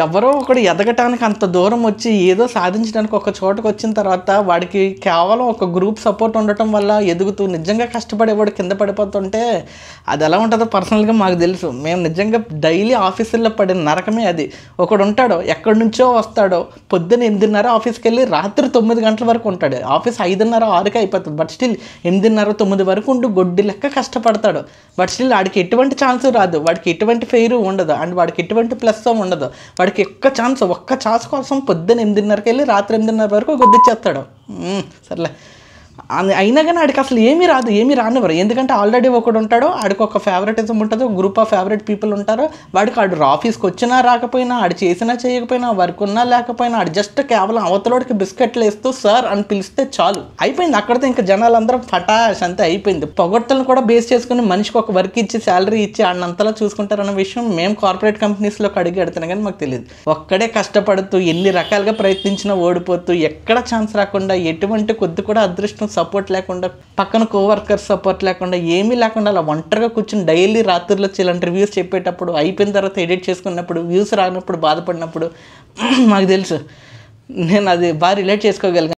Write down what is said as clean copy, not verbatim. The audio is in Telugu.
ఎవరో ఒకడు ఎదగటానికి అంత దూరం వచ్చి ఏదో సాధించడానికి ఒక చోటకు వచ్చిన తర్వాత వాడికి కేవలం ఒక గ్రూప్ సపోర్ట్ ఉండటం వల్ల ఎదుగుతూ నిజంగా కష్టపడేవాడు కింద పడిపోతుంటే అది ఎలా ఉంటుందో పర్సనల్గా మాకు తెలుసు. మేము నిజంగా డైలీ ఆఫీసుల్లో పడిన నరకమే అది. ఒకడు ఉంటాడో ఎక్కడి నుంచో వస్తాడో, పొద్దున్న 8:30 ఆఫీస్కి వెళ్ళి రాత్రి 9 గంటల వరకు ఉంటాడు. ఆఫీస్ 5:30 6కి అయిపోతుంది, బట్ స్టిల్ 8:30 9 వరకు ఉండి గొడ్డి లెక్క కష్టపడతాడు. బట్ స్టిల్ వాడికి ఎటువంటి ఛాన్స్ రాదు, వాడికి ఎటువంటి ఫెయిర్ ఉండదు, అండ్ వాడికి ఎటువంటి ప్లస్ ఉండదు. వాడికి ఒక్క ఛాన్స్ కోసం పొద్దున్న 8:30కి వెళ్ళి రాత్రి 8:30 వరకు గుద్దిచ్చేస్తాడు. సర్లే, అయినా కానీ ఆడికి అసలు ఏమీ రాదు, ఏమీ రానివ్వరు. ఎందుకంటే ఆల్రెడీ ఒకడు ఉంటాడో, ఆడికి ఒక ఫేవరెటిజం ఉంటుంది, ఒక గ్రూప్ ఆఫ్ ఫేవరెట్ పీపుల్ ఉంటారు. వాడికి ఆడు ఆఫీస్కి వచ్చినా రాకపోయినా, ఆడు చేసినా చేయకపోయినా, వర్క్ ఉన్నా లేకపోయినా, ఆడు జస్ట్ కేవలం అవతలోడికి బిస్కెట్లు వేస్తూ సార్ అని పిలిస్తే చాలు, అయిపోయింది. అక్కడితో ఇంకా జనాలందరం ఫటాష్ అంతే అయిపోయింది. పొగడ్తలను కూడా బేస్ చేసుకుని మనిషికి ఒక వర్క్ ఇచ్చి శాలరీ ఇచ్చి ఆడినంతలా చూసుకుంటారన్న విషయం మేము కార్పొరేట్ కంపెనీస్లోకి అడిగి ఎడుతున్నాం కానీ మాకు తెలియదు. ఒక్కడే కష్టపడుతూ ఎన్ని రకాలుగా ప్రయత్నించినా ఓడిపోతూ, ఎక్కడ ఛాన్స్ రాకుండా, ఎటువంటి కొద్ది కూడా అదృష్టం సపోర్ట్ లేకుండా, పక్కన కోవర్కర్స్ సపోర్ట్ లేకుండా, ఏమీ లేకుండా అలా ఒంటరిగా కూర్చొని డైలీ రాత్రుల్లో ఇలాంటి రివ్యూస్ చెప్పేటప్పుడు, అయిపోయిన తర్వాత ఎడిట్ చేసుకున్నప్పుడు, వ్యూస్ రానప్పుడు బాధపడినప్పుడు మాకు తెలుసు. నేను అది బాగా రిలేట్ చేసుకోగలిగాను.